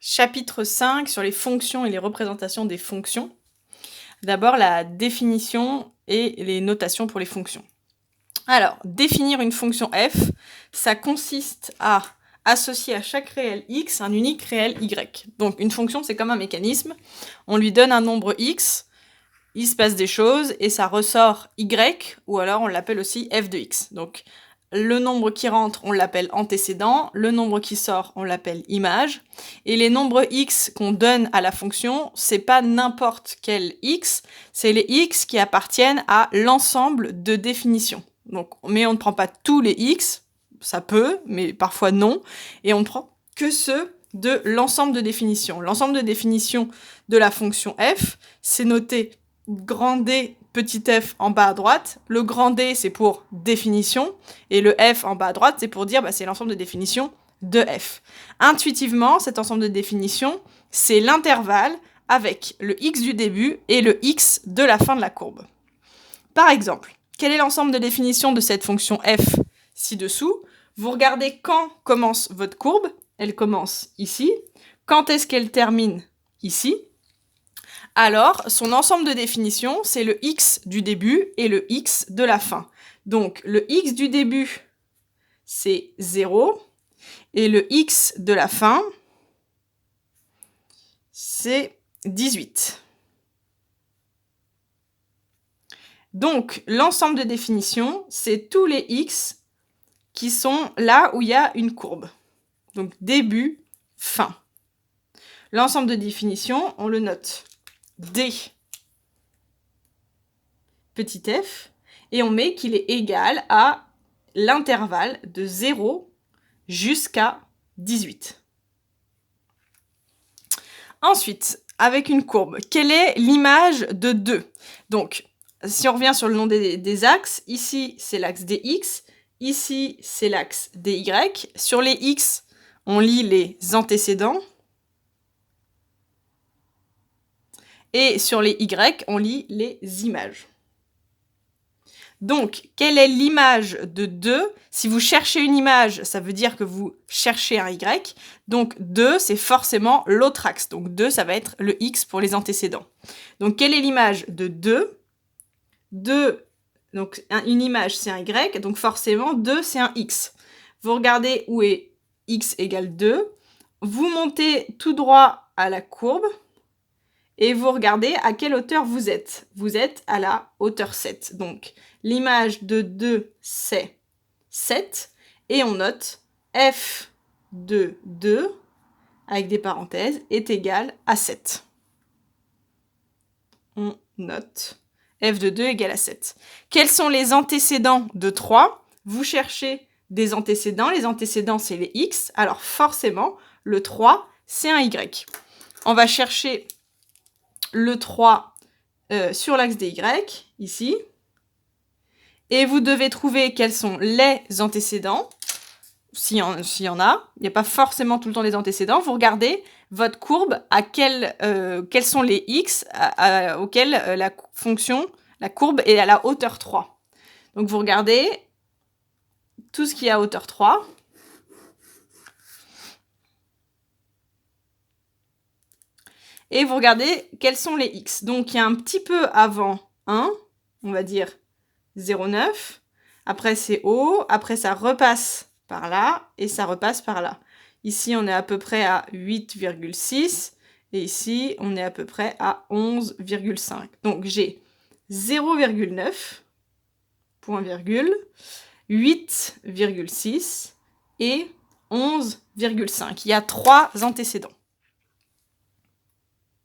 Chapitre 5 sur les fonctions et les représentations des fonctions. D'abord, la définition et les notations pour les fonctions. Alors, définir une fonction f, ça consiste à associer à chaque réel x un unique réel y. Donc, une fonction, c'est comme un mécanisme. On lui donne un nombre x, il se passe des choses, et ça ressort y, ou alors on l'appelle aussi f de x. Donc, le nombre qui rentre, on l'appelle antécédent, le nombre qui sort, on l'appelle image, et les nombres x qu'on donne à la fonction, c'est pas n'importe quel x, c'est les x qui appartiennent à l'ensemble de définitions. Donc, mais on ne prend pas tous les x, ça peut, mais parfois non, et on ne prend que ceux de l'ensemble de définitions. L'ensemble de définitions de la fonction f, c'est noté grand D, petit f en bas à droite. Le grand D, c'est pour définition, et le f en bas à droite, c'est pour dire c'est l'ensemble de définitions de f. Intuitivement, cet ensemble de définitions, c'est l'intervalle avec le x du début et le x de la fin de la courbe. Par exemple, quel est l'ensemble de définition de cette fonction f ci-dessous? Vous regardez quand commence votre courbe, elle commence ici. Quand est-ce qu'elle termine? Ici. Alors, son ensemble de définition, c'est le x du début et le x de la fin. Donc, le x du début, c'est 0, et le x de la fin, c'est 18. Donc, l'ensemble de définition, c'est tous les x qui sont là où il y a une courbe. Donc, début, fin. L'ensemble de définition, on le note D petit f, et on met qu'il est égal à l'intervalle de 0 jusqu'à 18. Ensuite, avec une courbe, quelle est l'image de 2? Donc, si on revient sur le nom des axes, ici c'est l'axe dx, ici c'est l'axe dy. Sur les x, on lit les antécédents. Et sur les y, on lit les images. Donc, quelle est l'image de 2? Si vous cherchez une image, ça veut dire que vous cherchez un y. Donc, 2, c'est forcément l'autre axe. Donc, 2, ça va être le x pour les antécédents. Donc, quelle est l'image de 2? 2, donc une image, c'est un y. Donc, forcément, 2, c'est un x. Vous regardez où est x égale 2. Vous montez tout droit à la courbe. Et vous regardez à quelle hauteur vous êtes. Vous êtes à la hauteur 7. Donc, l'image de 2, c'est 7. Et on note f de 2, avec des parenthèses, est égal à 7. On note f de 2 égale à 7. Quels sont les antécédents de 3? Vous cherchez des antécédents. Les antécédents, c'est les x. Alors, forcément, le 3, c'est un y. On va chercher le 3 sur l'axe des y, ici. Et vous devez trouver quels sont les antécédents, s'il y en a. Il n'y a pas forcément tout le temps des antécédents. Vous regardez votre courbe, quels sont les x auxquels la fonction, la courbe est à la hauteur 3. Donc vous regardez tout ce qui est à hauteur 3. Et vous regardez quels sont les x. Donc, il y a un petit peu avant 1, on va dire 0,9. Après, c'est haut. Après, ça repasse par là et ça repasse par là. Ici, on est à peu près à 8,6. Et ici, on est à peu près à 11,5. Donc, j'ai 0,9, point virgule, 8,6 et 11,5. Il y a 3 antécédents.